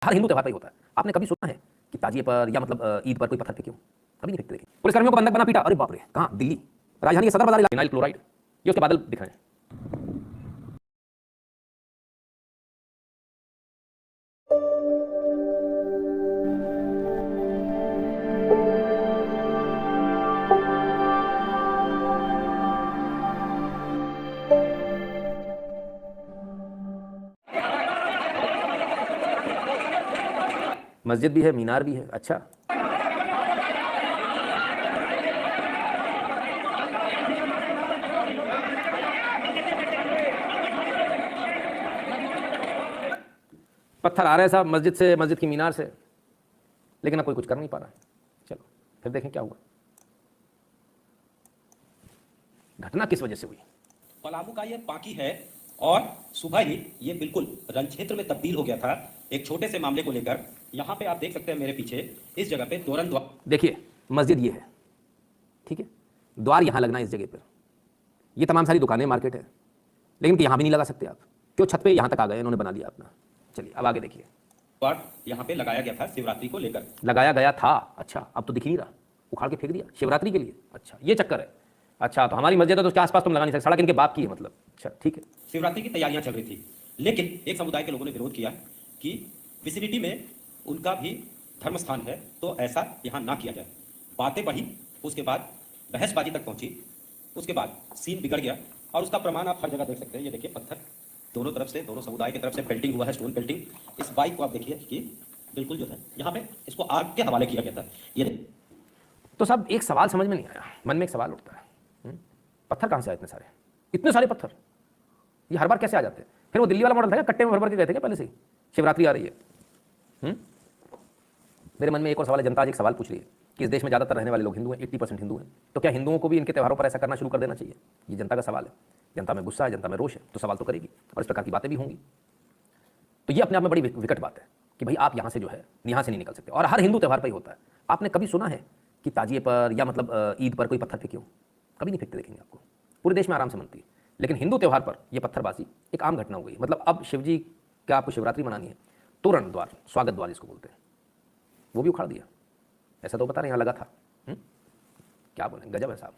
हर हिंदू त्यौहार पर ही होता है। आपने कभी सुना है कि ताजिए पर या मतलब ईद पर कोई पत्थर फेंके हो? कभी नहीं फेंकते। देखिए पुलिसकर्मियों को बंधक बना पीटा, अरे बाप रे, कहाँ? दिल्ली, राजधानी के सदर बाजार इलाके, फिनाइल क्लोराइड, ये उसके बादल दिख रहे हैं। मस्जिद भी है, मीनार भी है। अच्छा, पत्थर आ रहे हैं साहब मस्जिद से, मस्जिद की मीनार से, लेकिन अब कोई कुछ कर नहीं पा रहा है। चलो फिर देखें क्या हुआ, घटना किस वजह से हुई। पलामू का ये पाकी है और सुबह ही ये बिल्कुल रण क्षेत्र में तब्दील हो गया था एक छोटे से मामले को लेकर। यहाँ पे आप देख सकते हैं मेरे पीछे इस जगह पे तोरण द्वार, देखिए मस्जिद ये है, ठीक है, द्वार यहाँ लगना है इस जगह पर, ये तमाम सारी दुकानें, मार्केट है, लेकिन यहाँ भी नहीं लगा सकते आप, क्यों? छत पे यहाँ तक आ गए, इन्होंने बना लिया अपना। चलिए अब आगे देखिए, द्वार यहाँ पे लगाया गया था शिवरात्रि को लेकर। लगाया गया था, अच्छा, अब तो दिख नहीं रहा, उखाड़ के फेंक दिया शिवरात्रि के लिए। अच्छा ये चक्कर है। अच्छा तो हमारी मस्जिद है तो उसके आसपास तुम लगा नहीं सकते, सड़क इनके बाप की है मतलब। अच्छा ठीक है। शिवरात्रि की तैयारियां चल रही थी, लेकिन एक समुदाय के लोगों ने विरोध किया कि विसिनिटी में उनका भी धर्म स्थान है तो ऐसा यहाँ ना किया जाए। बातें बढ़ी, उसके बाद बहसबाजी तक पहुंची, उसके बाद सीन बिगड़ गया और उसका प्रमाण आप हर जगह देख सकते हैं। ये देखिए पत्थर दोनों तरफ से, दोनों समुदाय की तरफ से पेल्टिंग हुआ है, स्टोन पेल्टिंग। इस बाइक को आप देखिए कि बिल्कुल जो है यहाँ पे इसको आग के हवाले किया गया था। ये तो साहब एक सवाल समझ में नहीं आया, मन में एक सवाल उठता है, पत्थर कहाँ से आए इतने सारे? इतने सारे पत्थर ये हर बार कैसे आ जाते हैं? फिर वो दिल्ली वाला मॉडल था, कट्टे में भर भर के गए थे क्या पहले से ही? शिवरात्रि आ रही है। मेरे मन में एक और सवाल है, जनता आज एक सवाल पूछ रही है कि इस देश में ज़्यादातर रहने वाले लोग हिंदू हैं, 80% हिंदू हैं, तो क्या हिंदुओं को भी इनके त्योहारों पर ऐसा करना शुरू कर देना चाहिए? ये जनता का सवाल है। जनता में गुस्सा है, जनता में रोष है, तो सवाल तो करेगी और इस प्रकार की बातें भी होंगी। तो ये अपने आप में बड़ी विकट बात है कि भाई आप यहाँ से जो है यहाँ से नहीं निकल सकते, और हर हिंदू त्यौहार पर ही होता है। आपने कभी सुना है कि ताजिए पर या मतलब ईद पर कोई पत्थर फेंके हो? कभी नहीं फेंकते, देखेंगे आपको, पूरे देश में आराम से मनती है। लेकिन हिंदू त्यौहार पर यह पत्थरबाजी एक आम घटना हो गई। मतलब अब शिवजी का आपको शिवरात्रि मनानी है, तोरण द्वार, स्वागत द्वार जिसको बोलते हैं, वो भी उखाड़ दिया। ऐसा तो बता रहे यहाँ लगा था। क्या बोलें, गजब है साहब।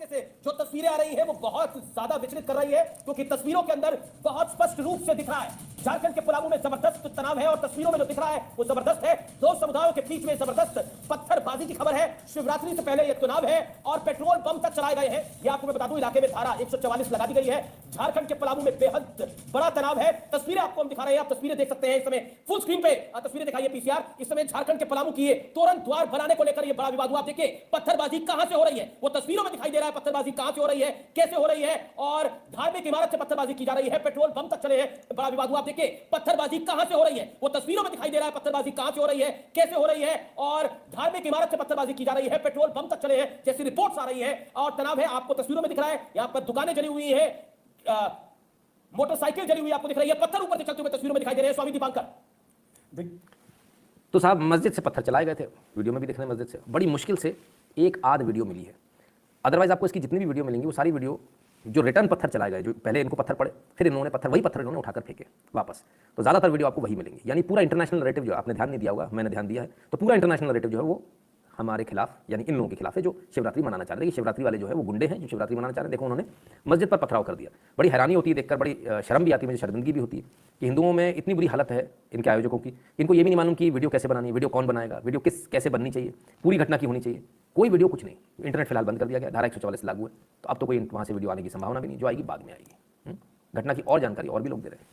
से जो तस्वीरें आ रही है वो बहुत ज्यादा विचलित कर रही है, क्योंकि तस्वीरों के अंदर बहुत स्पष्ट रूप से दिख रहा है झारखंड के पलामू में जबरदस्त तनाव है, और तस्वीरों में जो दिख रहा है वो जबरदस्त है। दो समुदायों के बीच में जबरदस्त पत्थरबाजी की खबर है। शिवरात्रि से पहले यह चुनाव है और पेट्रोल बम तक चलाए गए हैं। यह आपको मैं बता दूं, इलाके में धारा 144 लगा दी गई है। झारखंड के पलामू में बेहद बड़ा तनाव है। तस्वीरें आपको हम दिखा रहे हैं, आप तस्वीरें देख सकते हैं इस समय फुल स्क्रीन पे, तस्वीरें दिखाइए पीसीआर। इस समय झारखंड के पलामू की तोरण द्वार बनाने को लेकर यह बड़ा विवाद हुआ। आप देखिए पत्थरबाजी कहां से हो रही है, वो तस्वीरों में दिखाई दे रहा है। पत्थरबाजी कहां से हो रही है, कैसे हो रही है, और धार्मिक इमारत से पत्थरबाजी की जा रही है, पेट्रोल बम तक चले हैं, बड़ा विवाद हुआ। आप देखिए पत्थरबाजी कहां से हो रही है, वो तस्वीरों में दिखाई दे रहा है। पत्थरबाजी कहां से हो रही है, कैसे हो रही है, और धार्मिक इमारत से पत्थरबाजी की जा रही है, पेट्रोल बम तक चले हैं जैसी रिपोर्ट्स आ रही है, और तनाव है। आपको तस्वीरों में दिख रहा है, यहां पर दुकानें जली हुई है, मोटरसाइकिल जली हुई आपको दिख रही है, पत्थर ऊपर से चलते हुए तस्वीरों में दिखाई दे रहे हैं। स्वामी दीपांकर, तो साहब मस्जिद से पत्थर चलाए गए थे, वीडियो में भी दिख रहे हैं। मस्जिद से बड़ी मुश्किल से एक आध वीडियो मिली है, अदरवाइज आपको इसकी जितनी भी वीडियो मिलेंगी वो सारी वीडियो जो रिटर्न पत्थर चलाए गए, जो पहले इनको पत्थर पड़े, फिर इन्होंने पत्थर, वही पत्थर इन्होंने उठाकर फेंके वापस, तो ज़्यादातर वीडियो आपको वही मिलेंगी। यानी पूरा इंटरनेशनल नैरेटिव जो आपने ध्यान नहीं दिया होगा, मैंने ध्यान दिया है, तो पूरा इंटरनेशनल नैरेटिव जो है वो हमारे खिलाफ, यानी इन लोगों के खिलाफ है जो शिवरात्रि मनाना चाह रहे हैं। शिवरात्रि वाले जो है वो गुंडे हैं जो शिवरात्रि मनाना चाह रहे हैं। देखो उन्होंने मस्जिद पर पथराव कर दिया। बड़ी हैरानी होती है देखकर, बड़ी शर्म भी आती है, मुझे शर्मिंदगी भी होती है कि हिंदुओं में इतनी बुरी हालत है इनके आयोजकों की, इनको ये भी नहीं मालूम कि वीडियो कैसे बनानी है, वीडियो कौन बनाएगा, वीडियो कैसे बननी चाहिए, पूरी घटना की होनी चाहिए। कोई वीडियो कुछ नहीं, इंटरनेट फिलहाल बंद कर दिया गया, धारा 144 लागू है, तो अब तो कोई वहाँ से वीडियो आने की संभावना भी नहीं, जो आएगी बाद में आएगी। घटना की और जानकारी और भी लोग दे रहे हैं।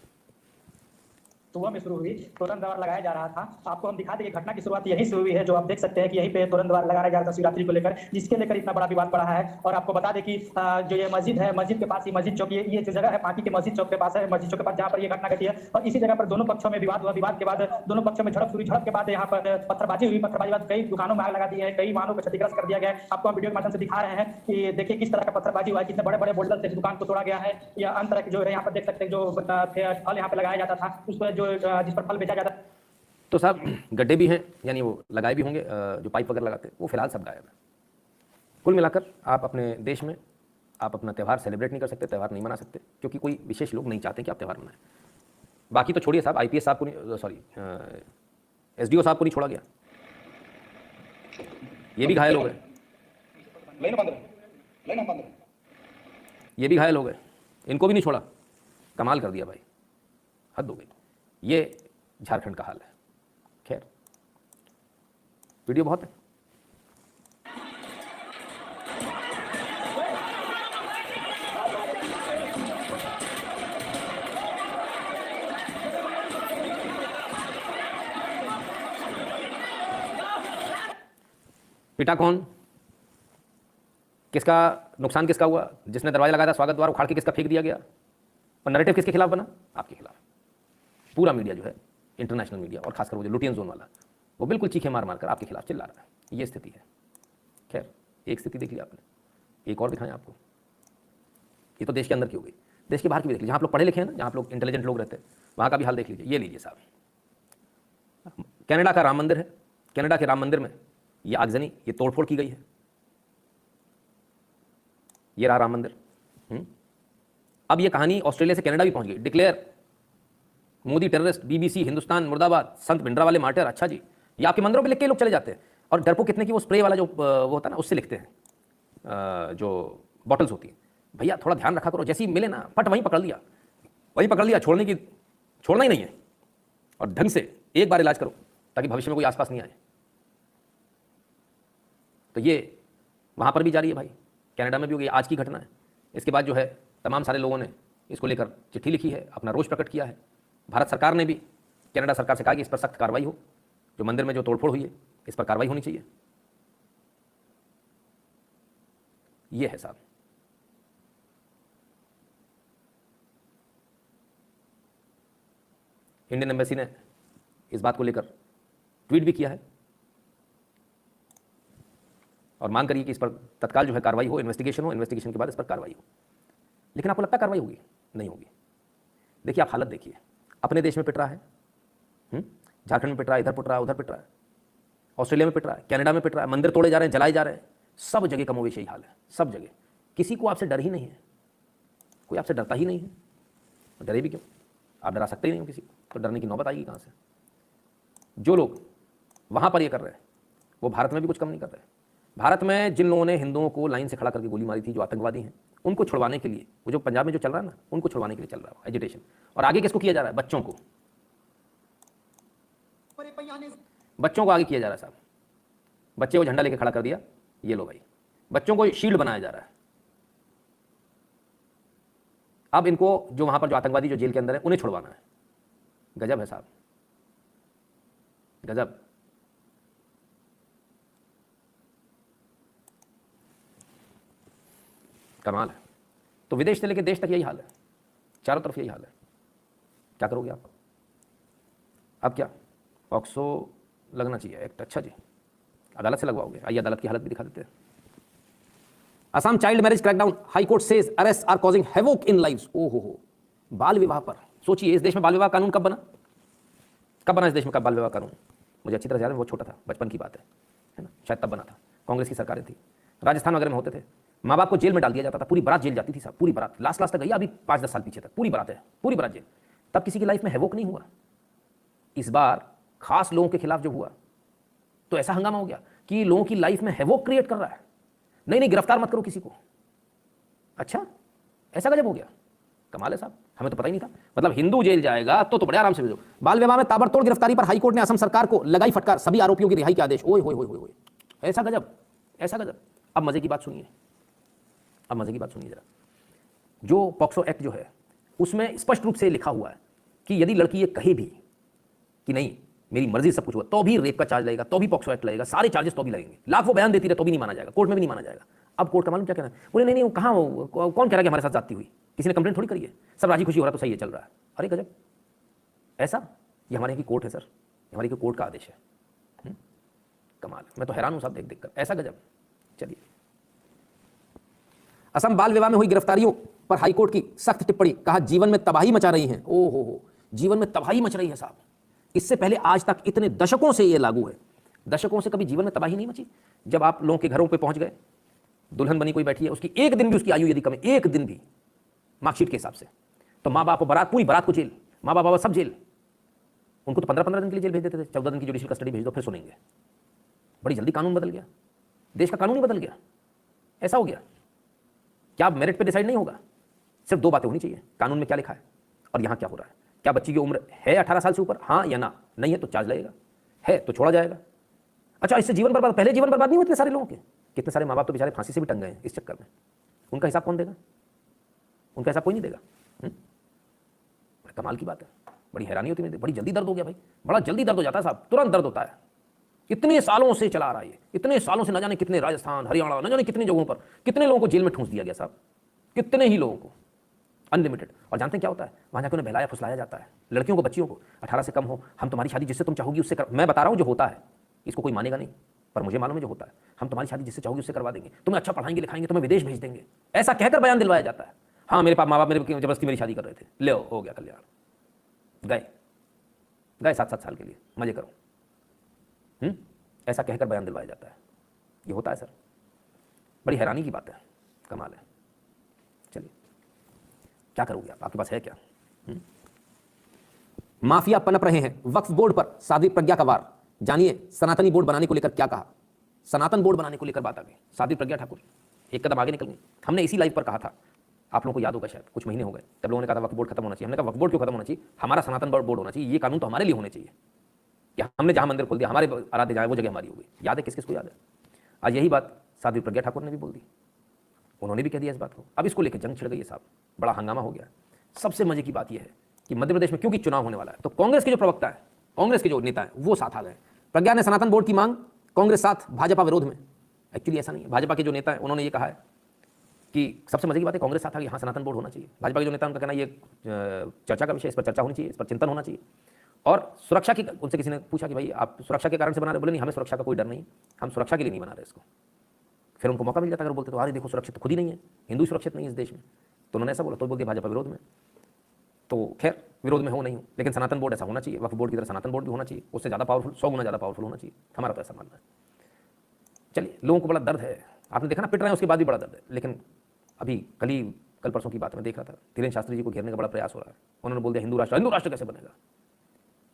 सुबह में शुरू हुई, तोरण द्वार लगाया जा रहा था। आपको हम दिखा दें कि घटना की शुरुआत यहीं से हुई है, जो आप देख सकते हैं कि यहीं पे तोरण द्वार लगाया जा रहा था शिवरात्रि को लेकर, जिसके लेकर इतना बड़ा विवाद पड़ा है। और आपको बता दें कि जो ये मस्जिद है, मस्जिद के पास ही मस्जिद चौक, ये जो जगह है पार्टी के मस्जिद चौक के पास है, मस्जिद चौक के पास जहाँ पर ये घटना घटी है, और इसी जगह पर दोनों पक्षों में विवाद हुआ। विवाद के बाद दोनों पक्षों में झड़प हुई, झड़प के बाद यहाँ पर पत्थरबाजी हुई। पत्थरबाजी बाद कई दुकानों में आग लगा दी है, कई वाहनों को क्षतिग्रस्त कर दिया गया है। आपको हम वीडियो के माध्यम से दिखा रहे हैं कि देखिए किस तरह का पत्थरबाजी हुआ है, कितने बड़े बड़े बोल्डर से दुकान को तोड़ा गया है, या अन्य तरह के जो है यहाँ पर देख सकते हैं जो फल यहाँ पे लगाया जाता था, उस पर जो जिस पर फल बेचा जाता। तो साहब गड्ढे भी हैं, यानी वो लगाए भी होंगे, जो पाइप वगैरह लगाते हैं, वो फिलहाल सब गायब है। कुल मिलाकर आप अपने देश में आप अपना त्यौहार सेलिब्रेट नहीं कर सकते, त्यौहार नहीं मना सकते, क्योंकि कोई विशेष लोग नहीं चाहते कि आप त्यौहार मनाएं। बाकी तो छोड़िए साहब, आईपीएस साहब को नहीं, सॉरी एसडीओ साहब को नहीं छोड़ा गया, ये भी घायल हो गए, ये भी घायल हो गए, इनको भी नहीं छोड़ा। कमाल कर दिया भाई, हद हो गई। ये झारखंड का हाल है। खैर वीडियो बहुत है। पिटा कौन, किसका नुकसान किसका हुआ, जिसने दरवाजा लगाया था स्वागत द्वार उखाड़ के किसका फेंक दिया गया, और नैरेटिव किसके खिलाफ बना, आपके खिलाफ। पूरा मीडिया जो है, इंटरनेशनल मीडिया और खासकर वो जो लुटियन जोन वाला, वो बिल्कुल चीखे मार मार कर आपके खिलाफ चिल्ला रहा है। ये स्थिति है। खैर एक स्थिति देख ली आपने, एक और दिखाएं आपको। ये तो देश के अंदर की हो गई, देश के बाहर की भी देख लीजिए। जहाँ आप लोग पढ़े लिखे हैं ना, जहाँ आप लोग इंटेलिजेंट लोग रहते हैं, वहाँ का भी हाल देख लीजिए। ये लीजिए साहब, कनाडा का राम मंदिर है। कनाडा के राम मंदिर में ये आगजनी, ये तोड़फोड़ की गई है। ये रहा राम मंदिर। अब ये कहानी ऑस्ट्रेलिया से कनाडा भी पहुंच गई। Declare Modi terrorist, BBC, Hindustan मुर्दाबाद, संत भिंडरा वाले मार्टर। अच्छा जी, ये आपके मंदिरों पे लिख के लोग चले जाते हैं। और डरपोक कितने की वो स्प्रे वाला जो वो होता है ना, उससे लिखते हैं, जो बॉटल्स होती हैं। भैया थोड़ा ध्यान रखा करो, जैसे ही मिले ना फट वहीं पकड़ लिया, वहीं पकड़ लिया, छोड़ना ही नहीं है। और ढंग से एक बार इलाज करो ताकि भविष्य में कोई आसपास नहीं आए। तो ये वहाँ पर भी जारी है भाई, कनाडा में भी हो गई। आज की घटना है। इसके बाद जो है तमाम सारे लोगों ने इसको लेकर चिट्ठी लिखी है, अपना रोष प्रकट किया है। भारत सरकार ने भी कनाडा सरकार से कहा कि इस पर सख्त कार्रवाई हो। जो मंदिर में जो तोड़फोड़ हुई है इस पर कार्रवाई होनी चाहिए। ये है साहब। इंडियन एम्बेसी ने इस बात को लेकर ट्वीट भी किया है और मांग करिए कि इस पर तत्काल जो है कार्रवाई हो, इन्वेस्टिगेशन हो, इन्वेस्टिगेशन के बाद इस पर कार्रवाई हो। लेकिन आपको लगता है कार्रवाई होगी? नहीं होगी। देखिए आप हालत देखिए, अपने देश में पिट रहा है, झारखंड में पिट रहा है, इधर पिट रहा है, उधर पिट रहा है, ऑस्ट्रेलिया में पिट रहा है, कनाडा में पिट रहा है, मंदिर तोड़े जा रहे हैं, जलाए जा रहे हैं। सब जगह कमोवेश यही हाल है, सब जगह। किसी को आपसे डर ही नहीं है, कोई आपसे डरता ही नहीं है। डरे भी क्यों? आप डरा सकते ही नहीं हो किसी को, तो डरने की नौबत आएगी कहाँ से? जो लोग वहाँ पर ये कर रहे हैं वो भारत में भी कुछ कम नहीं कर रहे। भारत में जिन लोगों ने हिंदुओं को लाइन से खड़ा करके गोली मारी थी, जो आतंकवादी हैं, उनको छुड़वाने के लिए, वो जो पंजाब में जो चल रहा है ना, उनको छुड़वाने के लिए चल रहा है एजिटेशन। और आगे किसको किया जा रहा है? बच्चों को, बच्चों को आगे किया जा रहा है साहब। बच्चे को झंडा लेके खड़ा कर दिया, ये लो भाई, बच्चों को शील्ड बनाया जा रहा है। अब इनको जो वहां पर जो आतंकवादी जो जेल के अंदर है उन्हें छुड़वाना है। गजब है साहब, गजब। कमाल है। तो विदेश से लेकर देश तक यही हाल है, चारों तरफ यही हाल है। क्या करोगे आप? अब क्या पॉक्सो लगना चाहिए एक्ट? अच्छा जी, अदालत से लगवाओगे? आइए अदालत की हालत भी दिखा देते हैं। Assam child marriage crackdown, high court says arrest are causing havoc in lives. ओहो, बाल विवाह पर सोचिए, इस देश में बाल विवाह कानून कब बना? कब बना इस देश में कब बाल विवाह कानून? मुझे अच्छी तरह याद है, वो छोटा था, बचपन की बात है ना, शायद तब बना था। कांग्रेस की सरकारें थी, राजस्थान वगैरह में होते थे। माँ बाप को जेल में डाल दिया जाता था, पूरी बारात जेल जाती थी साहब, पूरी बारात, लास्ट तक गई, अभी 5-10 साल पीछे तक पूरी बारात है, पूरी बारात जेल। तब किसी की लाइफ में हैवोक नहीं हुआ। इस बार खास लोगों के खिलाफ जब हुआ तो ऐसा हंगामा हो गया कि लोगों की लाइफ में हैवोक क्रिएट कर रहा है। नहीं, गिरफ्तार मत करो किसी को। अच्छा, ऐसा गजब हो गया। कमाल है साहब, हमें तो पता ही नहीं था। मतलब हिंदू जेल जाएगा तो बड़े आराम से भेजो। बाल विवाह में ताबड़तोड़ गिरफ्तारी पर हाईकोर्ट ने असम सरकार को लगाई फटकार, सभी आरोपियों की रिहाई के आदेश। ओए होए होए होए, ऐसा गजब, ऐसा गजब। अब मजे की बात सुनिए, अब मजे की बात सुनिए जरा। जो पॉक्सो एक्ट जो है उसमें स्पष्ट रूप से लिखा हुआ है कि यदि लड़की ये कहे भी कि नहीं मेरी मर्जी सब कुछ हुआ, तो भी रेप का चार्ज लगेगा, तो भी पॉक्सो एक्ट लगेगा, सारे चार्जेस तो भी लगेंगे। लाख वो बयान देती रहे तो भी नहीं माना जाएगा, कोर्ट में भी नहीं माना जाएगा। अब कोर्ट का मालूम क्या कहना है? बोले नहीं, कहाँ कौन कह रहा है कि हमारे साथ जाती हुई? किसी ने कंप्लेंट थोड़ी करी है, सब राजी खुशी हो रहा तो सही है, चल रहा है। अरे गजब, ऐसा? ये हमारे यहाँ की कोर्ट है सर, हमारी कोर्ट का आदेश है। कमाल, मैं तो हैरान हूँ साहब देख देख कर, ऐसा गजब। चलिए, असम बाल विवाह में हुई गिरफ्तारियों पर हाईकोर्ट की सख्त टिप्पणी, कहा जीवन में तबाही मचा रही हैं। ओहो, जीवन में तबाही मच रही है साहब। इससे पहले आज तक इतने दशकों से ये लागू है, दशकों से कभी जीवन में तबाही नहीं मची। जब आप लोगों के घरों पे पहुंच गए, दुल्हन बनी कोई बैठी है, उसकी एक दिन भी उसकी आयु यदि कम है, एक दिन भी मार्कशीट के हिसाब से, तो माँ बाप बारात, पूरी बारात को जेल, माँ बाबा सब जेल। उनको तो 15-15 दिन के लिए जेल भेज देते थे, 14 दिन की जुडिशियल कस्टडी भेज दो फिर सुनेंगे। बड़ी जल्दी कानून बदल गया, देश का कानून ही बदल गया। ऐसा हो गया। क्या मेरिट पे डिसाइड नहीं होगा? सिर्फ 2 बातें होनी चाहिए, कानून में क्या लिखा है और यहाँ क्या हो रहा है। क्या बच्ची की उम्र है 18 साल से ऊपर, हाँ या ना? नहीं है तो चार्ज लगेगा, है तो छोड़ा जाएगा। अच्छा, इससे जीवन बर्बाद, पहले जीवन बर्बाद नहीं हुए इतने सारे लोगों के? कितने सारे माँ बाप तो बेचारे फांसी से भी टंग गए हैं इस चक्कर में। उनका हिसाब कौन देगा? उनका हिसाब कोई नहीं देगा। कमाल की बात है, बड़ी हैरानी होती है। बड़ी जल्दी दर्द हो गया भाई, बड़ा जल्दी दर्द हो जाता है साहब, तुरंत दर्द होता है। इतने सालों से चला आ रहा है ये, इतने सालों से न जाने कितने राजस्थान, हरियाणा, न जाने कितने जगहों पर कितने लोगों को जेल में ठूंस दिया गया साहब, कितने ही लोगों को, अनलिमिटेड। और जानते हैं क्या होता है? वहाँ जाकर उन्हें बहलाया फुसलाया जाता है, लड़कियों को, बच्चियों को। 18 से कम हो, हम तुम्हारी शादी जिससे तुम चाहोगी उससे कर। मैं बता रहा हूँ जो होता है, इसको कोई मानेगा नहीं, पर मुझे मालूम है जो होता है। हम तुम्हारी शादी जिससे चाहोगी उससे करवा देंगे, तुम्हें अच्छा पढ़ाएंगे लिखाएंगे, तुम्हें विदेश भेज देंगे, ऐसा कहकर बयान दिलवाया जाता है। हाँ, मेरे पापा माँ बाप मेरे जबरदस्ती मेरी शादी कर रहे थे, ले हो गया कल्याण, गए 7-7 साल के लिए, मजे करो। ऐसा कहकर बयान दिलवाया जाता है। ये होता है सर, बड़ी हैरानी की बात है, कमाल है। चलिए, क्या करोगे आप? आपके पास है क्या? माफिया पनप रहे हैं वक्फ बोर्ड पर, साध्वी प्रज्ञा का वार। जानिए सनातनी बोर्ड बनाने को लेकर क्या कहा। सनातन बोर्ड बनाने को लेकर बात आ गई, साध्वी प्रज्ञा ठाकुर एक कदम आगे निकल गई। हमने इसी लाइव पर कहा था, आप लोगों को याद होगा शायद, कुछ महीने हो गए, तब लोगों ने कहा था वक्फ बोर्ड खत्म होना चाहिए। हमने कहा वक्फ बोर्ड क्यों खत्म होना चाहिए? हमारा सनातन बोर्ड होना चाहिए, ये कानून तो हमारे लिए होने चाहिए। या हमने जहां मंदिर खोल दिया, हमारे आराध्य जगह, वो जगह हमारी हो गई। याद है? किस किस को याद है? आज यही बात साध्वी प्रज्ञा ठाकुर ने भी बोल दी, उन्होंने भी कह दिया इस बात को। अब इसको लेकर जंग छिड़ गई है साहब, बड़ा हंगामा हो गया। सबसे मजे की बात यह है कि मध्य प्रदेश में क्योंकि चुनाव होने वाला है, तो कांग्रेस के जो प्रवक्ता है, कांग्रेस के जो नेता है, वो साथ आ गए। प्रज्ञा ने सनातन बोर्ड की मांग, कांग्रेस साथ, भाजपा विरोध में। एक्चुअली ऐसा नहीं है, भाजपा के जो नेता है उन्होंने ये कहा है कि सबसे मजे की बात है, कांग्रेस साथ आ गई, हाँ सनातन बोर्ड होना चाहिए। भाजपा के जो नेता उनका कहना, ये चर्चा का विषय, इस पर चर्चा होनी चाहिए, इस पर चिंतन होना चाहिए। और सुरक्षा की, उनसे किसी ने पूछा कि भाई आप सुरक्षा के कारण से बना रहे? बोले नहीं, हमें सुरक्षा का कोई डर नहीं, हम सुरक्षा के लिए नहीं बना रहे इसको। फिर उनको मौका मिल जाता, अगर बोलते तो अरे देखो सुरक्षित तो खुद ही नहीं है, हिंदू सुरक्षित नहीं है इस देश में, तो उन्होंने ऐसा बोला, तो बोल दिया भाजपा विरोध में। तो खैर, विरोध में हो नहीं हो, लेकिन सनातन बोर्ड ऐसा होना चाहिए, वक्फ बोर्ड की तरह सनातन बोर्ड भी होना चाहिए, उससे ज़्यादा पावरफुल, 100 गुना ज़्यादा पावरफुल होना चाहिए, हमारा तो ऐसा मानना है। चलिए, लोगों को बड़ा दर्द है, आपने देखा ना, पिट रहे हैं, उसके बाद भी बड़ा दर्द है। लेकिन अभी कल परसों की बात में देख रहा था, धीरेन्द्र शास्त्री जी को घेरने का बड़ा प्रयास हो रहा है। उन्होंने बोल दिया हिंदू राष्ट्र कैसे बनेगा?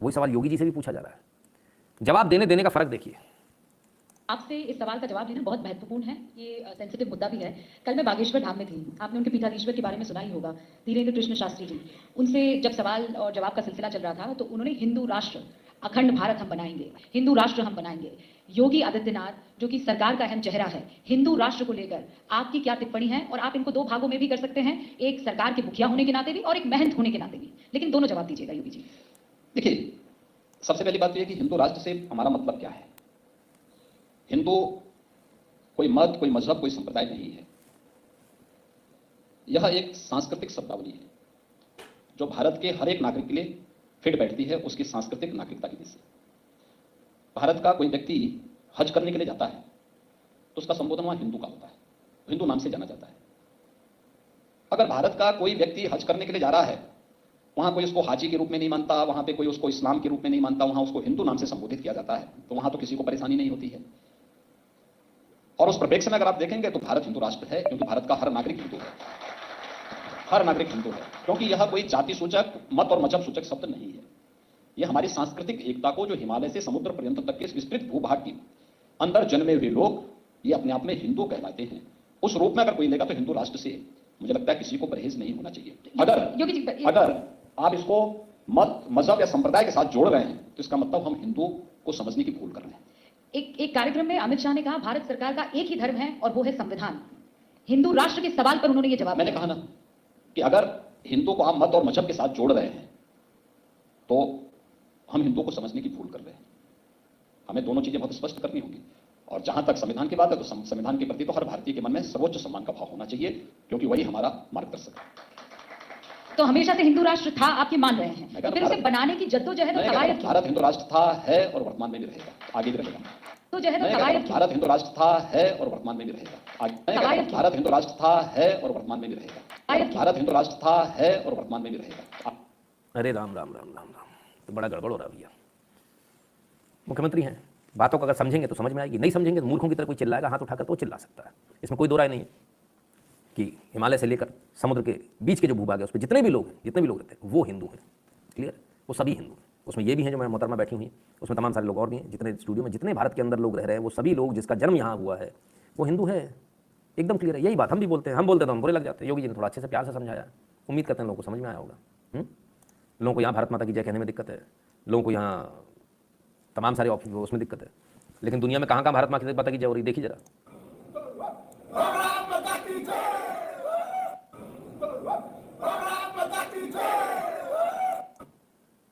वही सवाल योगी जी से भी पूछा जा रहा है। जवाब देने का फर्क देखिए। आपसे इस सवाल का जवाब देना बहुत महत्वपूर्ण है, ये सेंसिटिव मुद्दा भी है। कल मैं बागेश्वर धाम में थी, आपने उनके पीठाधीश्वर के बारे में सुना ही होगा, धीरेन्द्र कृष्ण शास्त्री जी। उनसे जब सवाल और जवाब का सिलसिला चल रहा था, तो उन्होंने हिंदू राष्ट्र, अखंड भारत हम बनाएंगे, हिंदू राष्ट्र हम बनाएंगे। योगी आदित्यनाथ, जो कि सरकार का अहम चेहरा है, हिंदू राष्ट्र को लेकर आपकी क्या टिप्पणी है? और आप इनको 2 भागों में भी कर सकते हैं, एक सरकार के मुखिया होने के नाते भी और एक महंत होने के नाते भी, लेकिन दोनों जवाब दीजिएगा योगी जी। देखिए, सबसे पहली बात तो यह कि हिंदू राष्ट्र से हमारा मतलब क्या है। हिंदू कोई मत, कोई मजहब, कोई संप्रदाय नहीं है। यह एक सांस्कृतिक शब्दावली है जो भारत के हर एक नागरिक के लिए फिट बैठती है उसकी सांस्कृतिक नागरिकता की दृष्टि से। भारत का कोई व्यक्ति हज करने के लिए जाता है तो उसका संबोधन वहां हिंदू का होता है, हिंदू नाम से जाना जाता है। अगर भारत का कोई व्यक्ति हज करने के लिए जा रहा है, वहां कोई उसको हाजी के रूप में नहीं मानता, वहां पे कोई उसको इस्लाम के रूप में नहीं मानता, वहां उसको हिंदू नाम से संबोधित किया जाता है, तो वहां तो किसी को परेशानी नहीं होती है। और उस परिप्रेक्ष्य में अगर आप देखेंगे तो भारत हिंदू राष्ट्र है, क्योंकि भारत का हर नागरिक हिंदू है, हर नागरिक हिंदू है। क्योंकि यह कोई जाति सूचक, मत और मजहब सूचक शब्द नहीं है। यह हमारी सांस्कृतिक एकता को, जो हिमालय से समुद्र पर्यंत तक के इस विस्तृत भूभाग के अंदर जन्मे हुए लोग, ये अपने आप में हिंदू कहलाते हैं, उस रूप में अगर कोई लेगा तो हिंदू राष्ट्र से मुझे लगता है किसी को परहेज नहीं होना चाहिए। अगर आप इसको मत, मजहब या संप्रदाय के साथ जोड़ रहे हैं तो इसका मतलब हम हिंदू को समझने की भूल कर रहे हैं। एक कार्यक्रम में अमित शाह ने कहा भारत सरकार का एक ही धर्म है और वो है संविधान। हिंदू राष्ट्र के सवाल पर उन्होंने ये जवाब मैंने कहा ना कि अगर हिंदू को आप मत और मजहब के साथ जोड़ रहे हैं तो हम हिंदू को समझने की भूल कर रहे हैं। हमें दोनों चीजें बहुत स्पष्ट करनी होगी। और जहां तक संविधान की बात है तो संविधान के प्रति तो हर भारतीय के मन में सर्वोच्च सम्मान का भाव होना चाहिए, क्योंकि वही हमारा मार्गदर्शक है। तो हमेशा से हिंदू राष्ट्र था, आप ये मान रहे हैं, तो फिर उसे बनाने की जद्दोजहद और कवायद क्यों? भारत हिंदू राष्ट्र था, है और वर्तमान में भी रहेगा, आगे भी रहेगा। तो जहद और कवायद क्यों? भारत हिंदू राष्ट्र था, है और वर्तमान में भी रहेगा, आगे। भारत हिंदू राष्ट्र था, है और वर्तमान में भी रहेगा। भारत हिंदू राष्ट्र था, है और वर्तमान में भी रहेगा। अरे राम राम राम राम राम, तो बड़ा गड़बड़ हो रहा भैया। मुख्यमंत्री हैं, बातों को अगर समझेंगे तो समझ में आएगी, नहीं समझेंगे तो मूर्खों की तरह कोई चिल्लाएगा हाथ उठाकर, तो चिल्ला सकता है। इसमें कोई दो राय नहीं है कि हिमालय से लेकर समुद्र के बीच के जो भूभाग है उस पर जितने भी लोग रहते हैं वो हिंदू हैं। क्लियर? वो सभी हिंदू हैं, उसमें ये भी हैं जो मैं मोहतरमा बैठी हुई हैं, उसमें तमाम सारे लोग और भी हैं, जितने स्टूडियो में जितने भारत के अंदर लोग रह रहे हैं वो सभी लोग जिसका जन्म यहाँ हुआ है वो हिंदू है, एकदम क्लियर है। यही बात हम भी बोलते हैं, हम बोलते तो हम बुरे लग जाते हैं। योगी जी ने थोड़ा अच्छे से प्यार से समझाया, उम्मीद करते हैं लोगों को समझ में आया होगा। लोगों को यहाँ भारत माता की जय कहने में दिक्कत है, लोगों को यहाँ तमाम सारे ऑप्शन उसमें दिक्कत है, लेकिन दुनिया में कहाँ कहाँ भारत माता की जय हो रही देखिए जरा।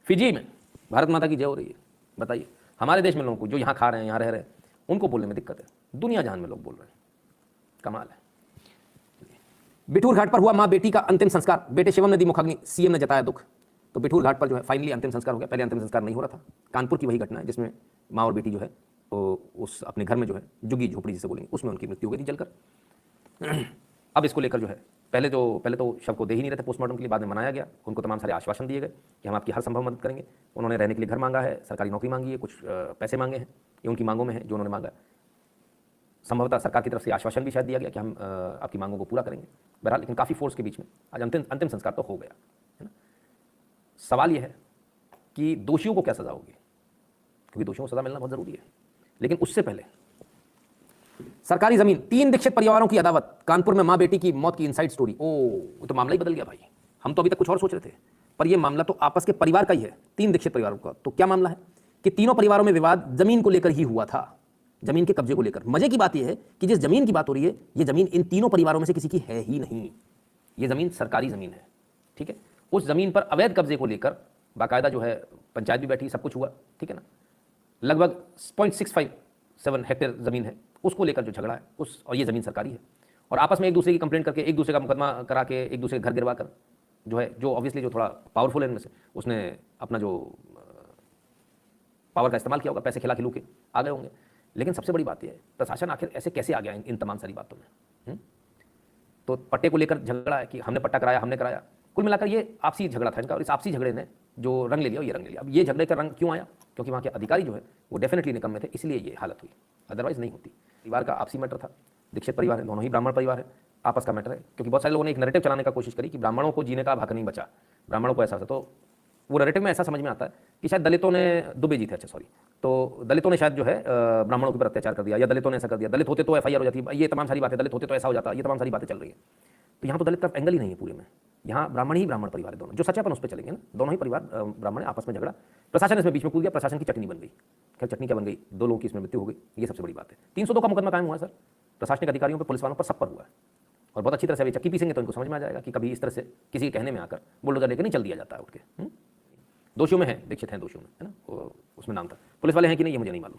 फिजी में भारत माता की जय हो रही है, बताइए। हमारे देश में लोगों को जो यहाँ खा रहे हैं, यहाँ रह रहे हैं, उनको बोलने में दिक्कत है, दुनिया जहान में लोग बोल रहे हैं, कमाल है। बिठूर घाट पर हुआ मां बेटी का अंतिम संस्कार, बेटे शिवम ने दी मुखाग्नि, सीएम ने जताया दुख। तो बिठूर घाट पर जो है फाइनली अंतिम संस्कार हो गया, पहले अंतिम संस्कार नहीं हो रहा था। कानपुर की वही घटना है जिसमें माँ और बेटी जो है उस अपने घर में जो है झुग्गी झोपड़ी जिसे बोलेंगे उसमें उनकी मृत्यु हो गई थी जलकर। अब इसको लेकर जो है पहले तो शव को दे ही नहीं रहे थे पोस्टमार्टम के लिए, बाद में मनाया गया, उनको तमाम सारे आश्वासन दिए गए कि हम आपकी हर संभव मदद करेंगे। उन्होंने रहने के लिए घर मांगा है, सरकारी नौकरी मांगी है, कुछ पैसे मांगे हैं, ये उनकी मांगों में है जो उन्होंने मांगा है। संभवतः सरकार की तरफ से आश्वासन भी शायद दिया गया कि हम आपकी मांगों को पूरा करेंगे। बहरहाल लेकिन काफ़ी फोर्स के बीच में आज अंतिम संस्कार तो हो गया है ना। सवाल यह है कि दोषियों को क्या सज़ा होगी, क्योंकि दोषियों को सज़ा मिलना बहुत ज़रूरी है। लेकिन उससे पहले सरकारी जमीन, 3 दीक्षित परिवारों की अदावत, कानपुर में मां बेटी की मौत की इनसाइड स्टोरी। वो तो मामला ही बदल गया भाई, हम तो अभी तक कुछ और सोच रहे थे, पर यह मामला तो आपस के परिवार का ही है, 3 दीक्षित परिवारों का। तो क्या मामला है कि तीनों परिवारों में विवाद जमीन को लेकर ही हुआ था, जमीन के कब्जे को लेकर। मजे की बात यह है कि जिस जमीन की बात हो रही है, यह जमीन इन तीनों परिवारों में से किसी की है ही नहीं, यह जमीन सरकारी जमीन है, ठीक है। उस जमीन पर अवैध कब्जे को लेकर बाकायदा जो है पंचायत भी बैठी, सब कुछ हुआ, ठीक है ना। लगभग 0.657 हेक्टेयर जमीन है, उसको लेकर जो झगड़ा है और ये ज़मीन सरकारी है, और आपस में एक दूसरे की कंप्लेंट करके, एक दूसरे का मुकदमा करा के, एक दूसरे के घर गिरवा कर जो है, जो ऑब्वियसली जो थोड़ा पावरफुल है इनमें से, उसने अपना जो पावर का इस्तेमाल किया होगा, पैसे खिला खिलू के आ गए होंगे। लेकिन सबसे बड़ी बात यह है, प्रशासन आखिर ऐसे कैसे आ गया इन तमाम सारी बातों में। तो पट्टे को लेकर झगड़ा है कि हमने पट्टा कराया, हमने कराया, कुल मिलाकर ये आपसी झगड़ा था इनका, और इस आपसी झगड़े ने जो रंग ले लिया ये रंग ले लिया। अब ये झगड़े का रंग क्यों आया? क्योंकि वहाँ के अधिकारी जो है वो डेफिनेटली निकम्मे थे, इसलिए ये हालत हुई, अदरवाइज नहीं होती। परिवार का आपसी मैटर था, दीक्षित परिवार है, दोनों ही ब्राह्मण परिवार है, आपस का मैटर है। क्योंकि बहुत सारे लोगों ने एक नैरेटिव चलाने का कोशिश करी कि ब्राह्मणों को जीने का हक नहीं बचा, ब्राह्मणों को ऐसा था। तो वो नैरेटिव में ऐसा समझ में आता है कि शायद दलितों ने दुबे जी थे, अच्छा सॉरी, तो दलितों ने शायद जो है ब्राह्मणों के ऊपर अत्याचार कर दिया, या दलितों ने ऐसा कर दिया, दलित होते तो एफआईआर हो जाती, ये तमाम सारी बातें, दलित होते तो ऐसा हो जाता, ये तमाम सारी बातें चल रही है। तो यहाँ तो दलित तरफ एंगल ही नहीं है पूरे में, यहाँ ब्राह्मण ही ब्राह्मण परिवार है दोनों, जो सच्चापन उस पर चलेंगे ना, दोनों ही परिवार ब्राह्मण आपस में झगड़ा, प्रशासन इसमें बीच में कूद गया, प्रशासन की चटनी बन गई। खैर चटनी क्या बन गई, 2 लोगों की इसमें मृत्यु हो गई, ये सबसे बड़ी बात है। 302 का मुकदमा कायम हुआ है सर, प्रशासनिक अधिकारियों पर, पुलिस वालों पर, सब पर हुआ है। और बहुत अच्छी तरह से अभी चक्की पीसेंगे तो इनको समझ में आ जाएगा कि कभी इस तरह से किसी के कहने में आकर बुलडोजर लेकर नहीं चल दिया जाता है उठ के। दोषियों में है, दीक्षित हैं दोषियों में, है ना, उसमें नाम था। पुलिस वाले हैं कि नहीं ये मुझे नहीं मालूम।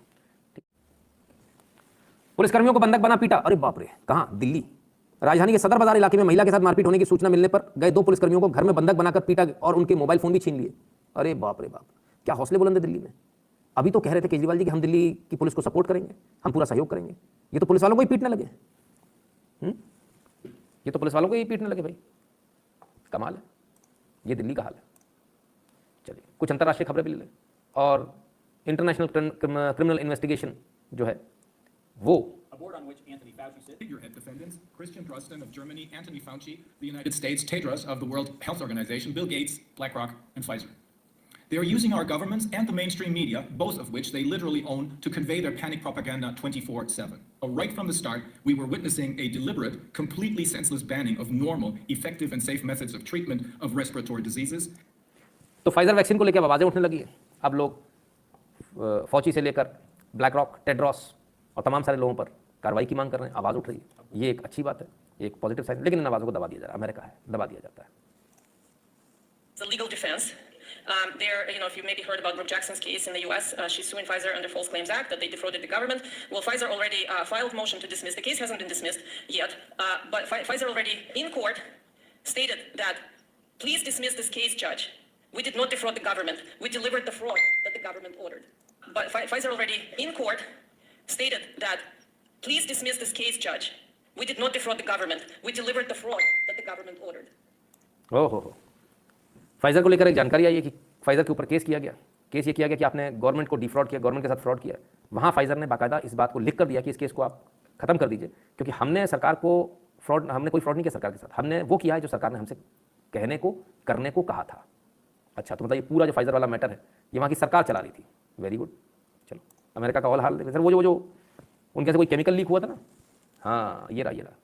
पुलिसकर्मियों को बंधक बना पीटा, अरे बाप रे, कहाँ? दिल्ली। राजधानी के सदर बाजार इलाके में महिला के साथ मारपीट होने की सूचना मिलने पर गए 2 पुलिसकर्मियों को घर में बंधक बनाकर पीटा और उनके मोबाइल फोन भी छीन लिए। अरे बाप रे बाप, क्या हौसले बुलंद है दिल्ली में। अभी तो कह रहे थे केजरीवाल जी कि हम दिल्ली की पुलिस को सपोर्ट करेंगे, हम पूरा सहयोग करेंगे, ये तो पुलिस वालों को ही पीटने लगे। ये तो पुलिस वालों को ही पीटने लगे भाई, कमाल है। ये दिल्ली का हाल है। चलिए कुछ अंतर्राष्ट्रीय खबरें भी ले लें, और इंटरनेशनल क्रिमिनल इन्वेस्टिगेशन जो है वो A board on which Anthony Fauci sits. Figurehead defendants, Christian Drosten of Germany, Anthony Fauci, the United States, Tedros of the World Health Organization, Bill Gates, BlackRock, and Pfizer. They are using our governments and the mainstream media, both of which they literally own, to convey their panic propaganda 24/7. Right from the start, we were witnessing a deliberate, completely senseless banning of normal, effective, and safe methods of treatment of respiratory diseases. तो Pfizer vaccine को लेकर आवाज़ें उठने लगी है। अब लोग Fauci से लेकर ब्लैक रॉक, टेड्रॉस और तमाम सारे लोगों पर कार्रवाई की मांग कर रहे हैं, आवाज़ उठ रही है। ये एक अच्छी बात है, ये एक पॉजिटिव साइन, लेकिन इन आवाज़ों को दबा दिया जा रहा है, अमेरिका है, दबा दिया जाता है। The legal defense. If you maybe heard about Brooke Jackson's case in the U.S., she's suing Pfizer under False Claims Act that they defrauded the government. Well, Pfizer already filed motion to dismiss. The case hasn't been dismissed yet, but Pfizer already in court stated that, please dismiss this case, judge. We did not defraud the government. We delivered the fraud that the government ordered. But Pfizer already in court stated that, please dismiss this case, judge. We did not defraud the government. We delivered the fraud that the government ordered. ओहो, Pfizer को लेकर एक जानकारी आई है कि Pfizer के ऊपर case किया गया। केस ये किया गया कि आपने गवर्नमेंट को डिफ्रॉड किया, गवर्नमेंट के साथ फ्रॉड किया। वहाँ फाइजर ने बाकायदा इस बात को लिख कर दिया कि इस केस को आप खत्म कर दीजिए, क्योंकि हमने सरकार को हमने कोई फ्रॉड नहीं किया सरकार के साथ, हमने वो किया है जो सरकार ने हमसे कहने को, करने को कहा था। अच्छा, तो मतलब ये पूरा जो फाइजर वाला मैटर है ये वहाँ की सरकार चला रही थी। Very good. चलो, अमेरिका का ऑल हाल सर, वो जो उनके से कोई केमिकल लीक हुआ था ना, हाँ ये रहा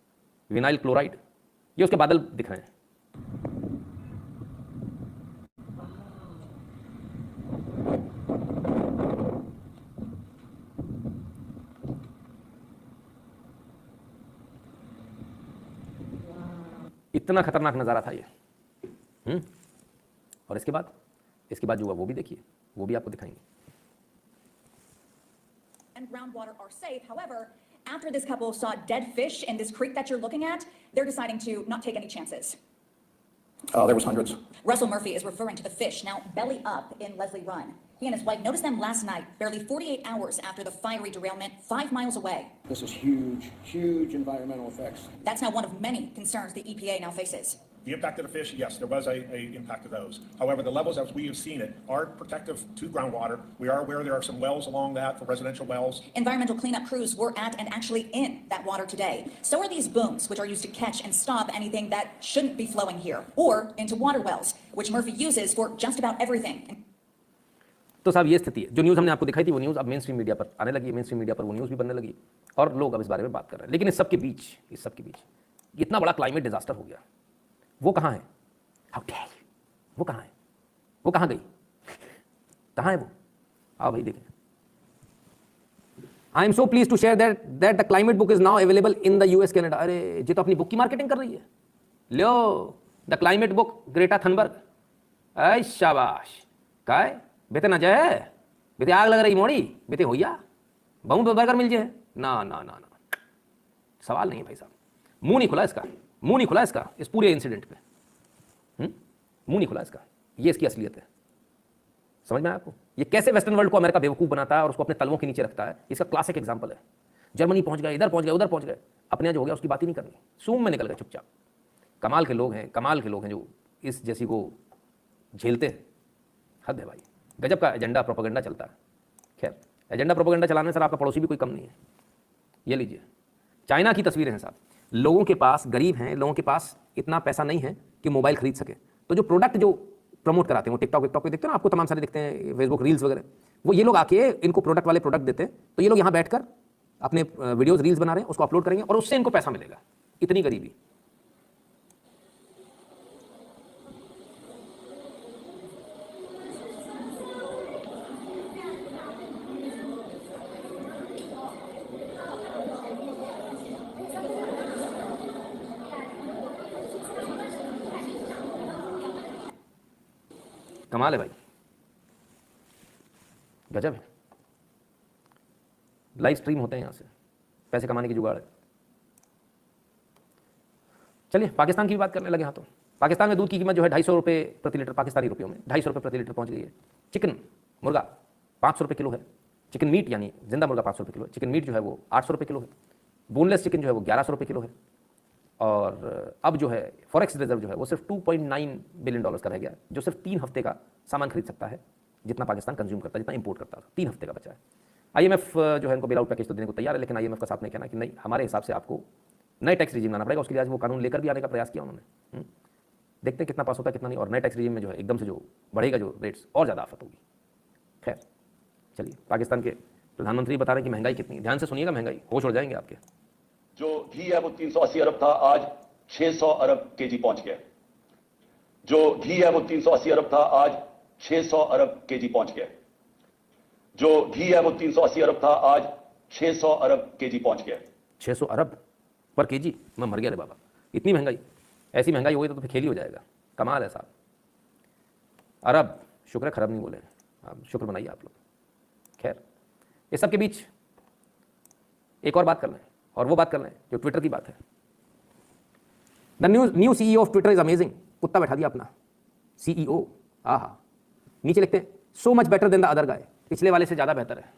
विनाइल क्लोराइड, ये उसके बादल दिख रहे हैं। इतना खतरनाक नज़ारा था ये। और इसके बाद जो हुआ वो भी देखिए, वो भी आपको दिखाएंगे। And groundwater are safe. However, after this couple saw dead fish in this creek that you're looking at, they're deciding to not take any chances. There was hundreds. Russell Murphy is referring to the fish now belly up in Leslie Run. He and his wife noticed them last night, barely 48 hours after the fiery derailment 5 miles away. This is huge, huge environmental effects. That's now one of many concerns the EPA now faces. The impact of the fish, yes, there was a impact of those. However, the levels as we have seen it are protective to groundwater. We are aware there are some wells along that for residential wells. Environmental cleanup crews were at and actually in that water today. So are these booms, which are used to catch and stop anything that shouldn't be flowing here, or into water wells, which Murphy uses for just about everything. तो साहब ये स्थिति है। जो news हमने आपको दिखाई थी वो न्यूज़ अब मेन स्ट्रीम मीडिया पर आने लगी है, मेन स्ट्रीम मीडिया पर वो न्यूज़ भी बनने लगी और लोग अब इस बारे में बात कर रहे हैं। लेकिन इस सब के बीच इतना बड़ा क्लाइमेट डिजास्टर हो गया, वो कहाँ है? हाउ डेयर, वो कहाँ है? वो कहाँ गई? कहाँ है वो? आओ भाई देखें। I am so please to share that the climate book is now available in the US Canada. अरे ये तो अपनी बुक की मार्केटिंग कर रही है। लो the climate book Greta Thunberg. ऐ शाबाश, काय बेटे ना जाए, बेटे आग लग रही मोड़ी, बेटे होइया बहु बर्गर मिल जाए ना ना ना ना, सवाल नहीं है भाई साहब। मुंह नहीं खुला इसका, इस पूरे इंसिडेंट पे मुंह नहीं खुला इसका। ये इसकी असलियत है। समझ में आया आपको? ये कैसे वेस्टर्न वर्ल्ड को अमेरिका बेवकूफ़ बनाता है और उसको अपने तलवों के नीचे रखता है, इसका क्लासिक एग्जांपल है। जर्मनी पहुंच गए, इधर पहुंच गए, उधर पहुंच गए, अपने यहाँ जो हो गया उसकी बात ही नहीं करनी, सूम में निकल गए चुपचाप। कमाल के लोग हैं जो इस जैसी को झेलते हैं। हद है भाई, गजब का एजेंडा प्रोपेगेंडा चलता है। खैर, एजेंडा प्रोपेगेंडा चलाने से आपका पड़ोसी भी कोई कम नहीं है। ये लीजिए, चाइना की तस्वीरें हैं साहब। लोगों के पास, गरीब हैं, लोगों के पास इतना पैसा नहीं है कि मोबाइल खरीद सके, तो जो प्रोडक्ट जो प्रमोट कराते हैं वो टिकटॉक पे देखते हैं ना, आपको तमाम सारे दिखते हैं, फेसबुक रील्स वगैरह, वो ये लोग आके इनको प्रोडक्ट वाले प्रोडक्ट देते हैं, तो ये लोग यहाँ बैठकर अपने वीडियोस रील्स बना रहे हैं, उसको अपलोड करेंगे और उससे इनको पैसा मिलेगा। इतनी गरीबी। कमाल है भाई, गजब है। लाइव स्ट्रीम होते हैं यहाँ से, पैसे कमाने की जुगाड़ है। चलिए पाकिस्तान की भी बात करने लगे। हाँ, तो पाकिस्तान में दूध की कीमत जो है 250 रुपये प्रति लीटर, पाकिस्तानी रुपयों में 250 रुपये प्रति लीटर पहुँच गई है। चिकन मुर्गा 500 रुपये किलो है। चिकन मीट यानी जिंदा मुर्गा 500 रुपये किलो है। चिकन मीट जो है वो 800 रुपये किलो है। बोनलेस चिकन जो है वो 1100 रुपये किलो है। और अब जो है फॉरेक्स रिजर्व जो है वो सिर्फ $2.9 बिलियन का रह गया, जो सिर्फ 3 हफ्ते का सामान खरीद सकता है, जितना पाकिस्तान कंज्यूम करता है, जितना इंपोर्ट करता था। 3 हफ्ते का बचा है। IMF जो है इनको बेल आउट पैकेज तो देने को तैयार है, लेकिन IMF का साथ में कहना कि नहीं, हमारे हिसाब से आपको नए टैक्स रिजीम लाना पड़ेगा। उसके लिए आज वो कानून लेकर भी आने का प्रयास किया उन्होंने। देखते हैं कितना पास होता है कितना नहीं, और नए टैक्स रिजीम में जो है एकदम से जो बढ़ेगा जो रेट्स, और ज़्यादा आफत होगी। खैर चलिए, पाकिस्तान के प्रधानमंत्री बता रहे हैं कि महंगाई कितनी, ध्यान से सुनिएगा, महंगाई होश उड़ जाएंगे आपके। जो घी है वो 380 अरब था, आज 600 अरब केजी पहुंच गया। जो घी है वो 380 अरब था, आज 600 अरब केजी पहुंच गया। जो घी है वो 380 अरब था, आज 600 अरब केजी पहुंच गया। 600 अरब पर केजी, मैं मर गया रे बाबा। इतनी महंगाई, ऐसी महंगाई होगी तो फिर खेल ही हो जाएगा। कमाल है साहब। अरब, शुक्र है खरब नहीं बोले, आप शुक्र बनाइए आप लोग। खैर, इस सब के बीच एक और बात कर लें, और वो बात कर लें जो ट्विटर की बात है। The new CEO of Twitter is amazing. कुत्ता बैठा दिया अपना CEO। आहा, नीचे लिखते हैं so much better than the other guy, पिछले वाले से ज़्यादा बेहतर है।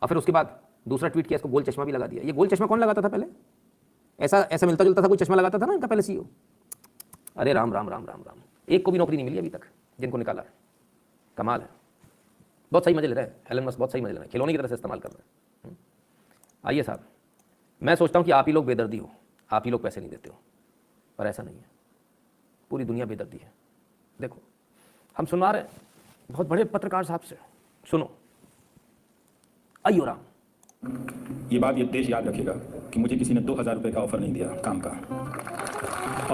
और फिर उसके बाद दूसरा ट्वीट किया, इसको गोल चश्मा भी लगा दिया। ये गोल चश्मा कौन लगाता था पहले? ऐसा मिलता जुलता था कोई चश्मा लगाता था ना इनका पहले CEO। अरे राम राम राम राम राम, एक को भी नौकरी नहीं मिली अभी तक जिनको निकाला है। कमाल है। बहुत सही मजे ले रहे हैं एलन मस्क, बहुत सही मजे ले रहे हैं, खिलौने की तरह से इस्तेमाल कर रहे हैं। आइए साहब, मैं सोचता हूँ कि आप ही लोग बेदर्दी हो, आप ही लोग पैसे नहीं देते हो, पर ऐसा नहीं है। पूरी दुनिया बेदर्दी है। देखो, हम सुनवा रहे हैं बहुत बड़े पत्रकार साहब से, सुनो। आइयो राम। ये बात ये देश याद रखेगा कि मुझे किसी ने 2000 रुपये का ऑफर नहीं दिया काम का,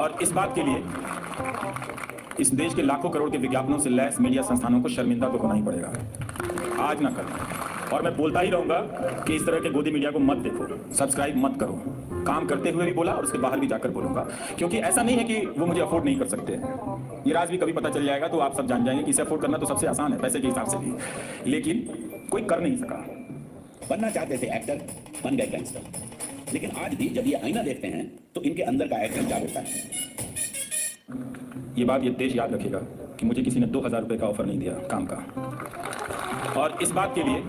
और इस बात के लिए इस देश के लाखों करोड़ के विज्ञापनों से लैस मीडिया संस्थानों को शर्मिंदा तो होना ही पड़ेगा, आज ना कल। और मैं बोलता ही रहूंगा कि इस तरह के गोदी मीडिया को मत देखो, सब्सक्राइब मत करो। काम करते हुए भी बोला और उसके बाहर भी जाकर बोलूंगा, क्योंकि ऐसा नहीं है कि वो मुझे अफोर्ड नहीं कर सकते। ये राज भी कभी पता चल जाएगा तो आप सब जान जाएंगे कि इसे अफोर्ड करना तो सबसे आसान है पैसे के हिसाब से भी, लेकिन कोई कर नहीं सका। बनना चाहते थे एक्टर, बन गए गैंगस्टर। लेकिन आज भी जब ये आईना देखते हैं तो इनके अंदर का एक्टर जाग उठता है। ये बात ये देश याद रखेगा कि मुझे किसी ने 2000 रुपये का ऑफर नहीं दिया काम का, और इस बात के लिए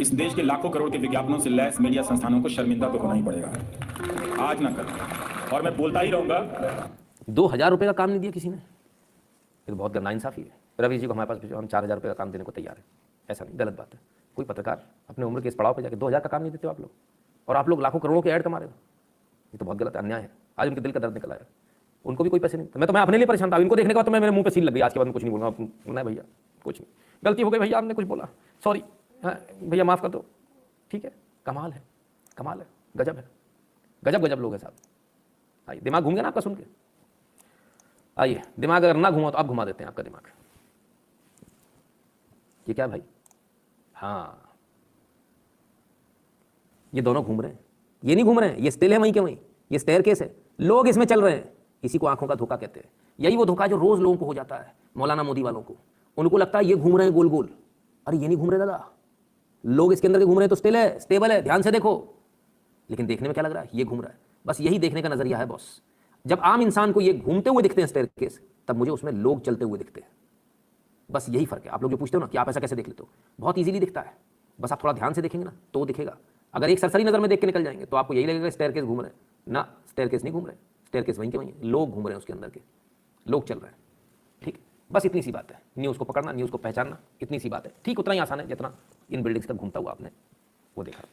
इस देश के लाखों करोड़ के विज्ञापनों से लैस मीडिया संस्थानों को शर्मिंदा तो होना ही पड़ेगा, आज ना कल। और मैं बोलता ही रहूंगा। 2000 रुपये का काम नहीं दिया किसी ने, ये तो बहुत नाइंसाफी है। रवि जी को हमारे पास भेजो, हम 4000 रुपये का काम देने को तैयार है। ऐसा नहीं, गलत बात है। कोई पत्रकार अपने उम्र के इस पड़ाव पे जाके 2000 का काम नहीं देते हो आप लोग, और आप लोग लाखों करोड़ों के ऐड कमा रहे हो। ये तो बहुत गलत है, अन्याय है। आज उनके दिल का दर्द निकला है, उनको भी कोई पैसे नहीं। मैं अपने लिए परेशान था, इनको देखने के बाद तो मेरे मुंह पे सील लग गई। आज के बाद मैं कुछ नहीं बोलूँगा। नहीं भैया, कुछ नहीं, गलती हो गई भैया, आपने कुछ बोला, सॉरी, हाँ भैया माफ़ कर दो। ठीक है, कमाल है, कमाल है, गजब है, गजब गजब लोग हैं साहब। आइए, दिमाग घूम गया ना आपका सुन के? आइए, दिमाग अगर ना घूमा तो आप घुमा देते हैं आपका दिमाग। ये क्या भाई? हाँ, ये दोनों घूम रहे हैं, ये नहीं घूम रहे हैं, ये स्टिल है वहीं के वहीं, ये स्टेयरकेस है, लोग इसमें चल रहे हैं। इसी को आंखों का धोखा कहते हैं। यही वो धोखा जो रोज लोगों को हो जाता है, मौलाना मोदी वालों को। उनको लगता है ये घूम रहे हैं गोल गोल, अरे ये नहीं घूम रहे दादा, लोग इसके अंदर के घूम रहे हैं तो स्टिल है, स्टेबल है, ध्यान से देखो। लेकिन देखने में क्या लग रहा है? ये घूम रहा है। बस यही देखने का नजरिया है बॉस। जब आम इंसान को ये घूमते हुए दिखते हैं स्टेयरकेस, तब मुझे उसमें लोग चलते हुए दिखते हैं। बस यही फर्क है। आप लोग जो पूछते हो ना कि आप ऐसा कैसे देख लेते हो, बहुत इजीली दिखता है। बस आप थोड़ा ध्यान से देखेंगे ना तो दिखेगा। अगर एक सरसरी नजर में देख के निकल जाएंगे तो आपको यही लगेगा स्टेयरकेस घूम रहे हैं ना। स्टेयरकेस नहीं घूम रहे, स्टेयरकेस वहीं के वहीं, लोग घूम रहे हैं उसके अंदर के, लोग चल रहे हैं। ठीक है, बस इतनी सी बात है। न्यूज़ को पकड़ना, न्यूज़ को पहचानना, इतनी सी बात है। ठीक उतना ही आसान है जितना इन बिल्डिंग्स तक घूमता हुआ आपने वो देखा।